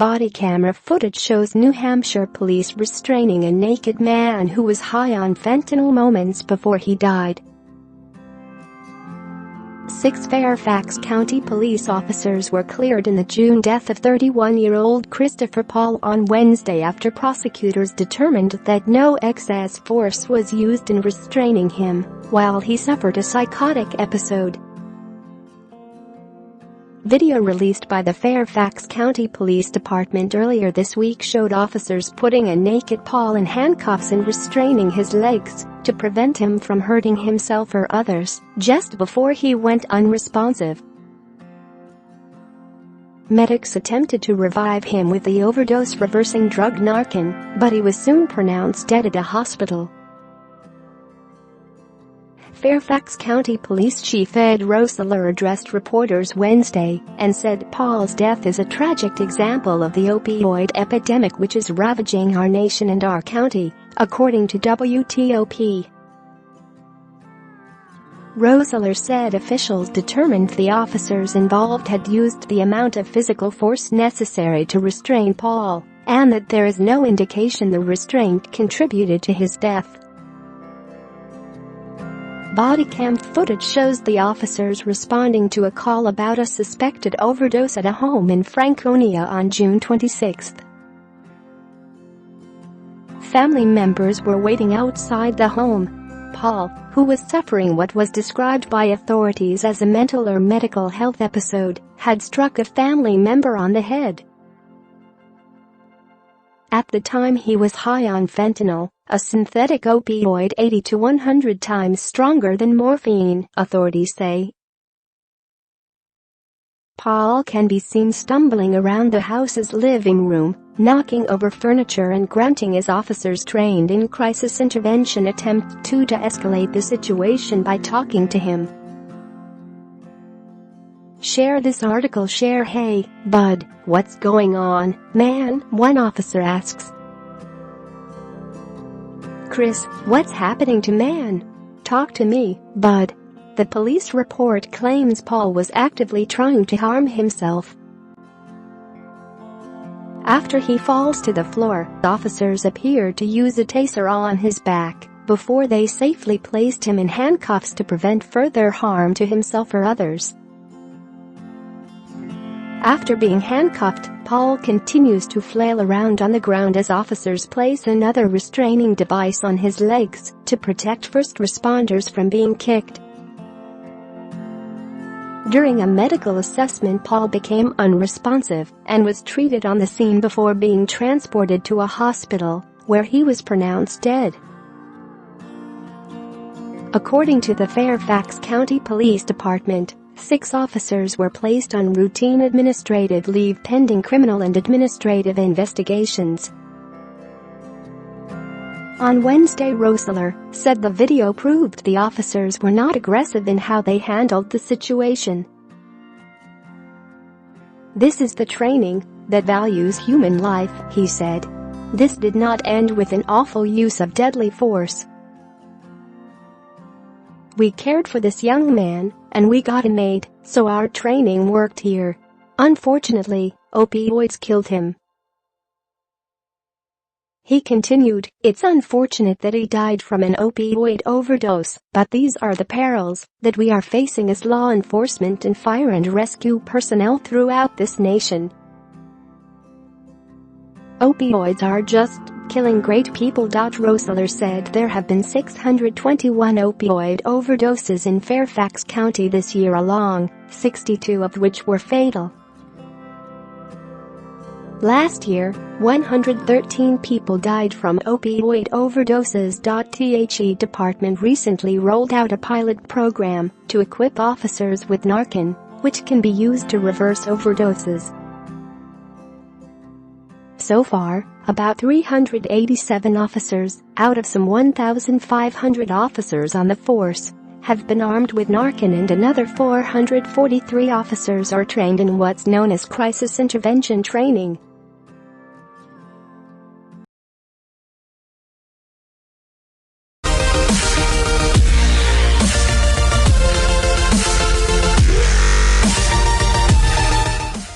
Body camera footage shows New Hampshire police restraining a naked man who was high on fentanyl moments before he died. 6 Fairfax County police officers were cleared in the June death of 31-year-old Christopher Paul on Wednesday after prosecutors determined that no excess force was used in restraining him while he suffered a psychotic episode. Video released by the Fairfax County Police Department earlier this week showed officers putting a naked Paul in handcuffs and restraining his legs to prevent him from hurting himself or others just before he went unresponsive. Medics attempted to revive him with the overdose-reversing drug Narcan, but he was soon pronounced dead at a hospital. Fairfax County Police Chief Ed Roessler addressed reporters Wednesday and said Paul's death is a tragic example of the opioid epidemic which is ravaging our nation and our county, according to WTOP. Roessler said officials determined the officers involved had used the amount of physical force necessary to restrain Paul, and that there is no indication the restraint contributed to his death. Bodycam footage shows the officers responding to a call about a suspected overdose at a home in Franconia on June 26. Family members were waiting outside the home. Paul, who was suffering what was described by authorities as a mental or medical health episode, had struck a family member on the head. At the time he was high on fentanyl, a synthetic opioid 80 to 100 times stronger than morphine, authorities say. Paul can be seen stumbling around the house's living room, knocking over furniture and grunting as officers trained in crisis intervention attempt to de-escalate the situation by talking to him. Share this article. Share. Hey, bud, what's going on, man? One officer asks. Chris, what's happening to man? Talk to me, bud. The police report claims Paul was actively trying to harm himself. After he falls to the floor, officers appeared to use a taser on his back before they safely placed him in handcuffs to prevent further harm to himself or others. After being handcuffed, Paul continues to flail around on the ground as officers place another restraining device on his legs to protect first responders from being kicked. During a medical assessment, Paul became unresponsive and was treated on the scene before being transported to a hospital, where he was pronounced dead. According to the Fairfax County Police Department, 6 officers were placed on routine administrative leave pending criminal and administrative investigations. On Wednesday, Roessler said the video proved the officers were not aggressive in how they handled the situation. This is the training that values human life, he said. This did not end with an awful use of deadly force. We cared for this young man, and we got him aid, so our training worked here. Unfortunately, opioids killed him. He continued, it's unfortunate that he died from an opioid overdose, but these are the perils that we are facing as law enforcement and fire and rescue personnel throughout this nation. Opioids are just killing great people. Roessler said there have been 621 opioid overdoses in Fairfax County this year alone, 62 of which were fatal. Last year, 113 people died from opioid overdoses. The department recently rolled out a pilot program to equip officers with Narcan, which can be used to reverse overdoses. So far, about 387 officers, out of some 1,500 officers on the force, have been armed with Narcan, and another 443 officers are trained in what's known as crisis intervention training.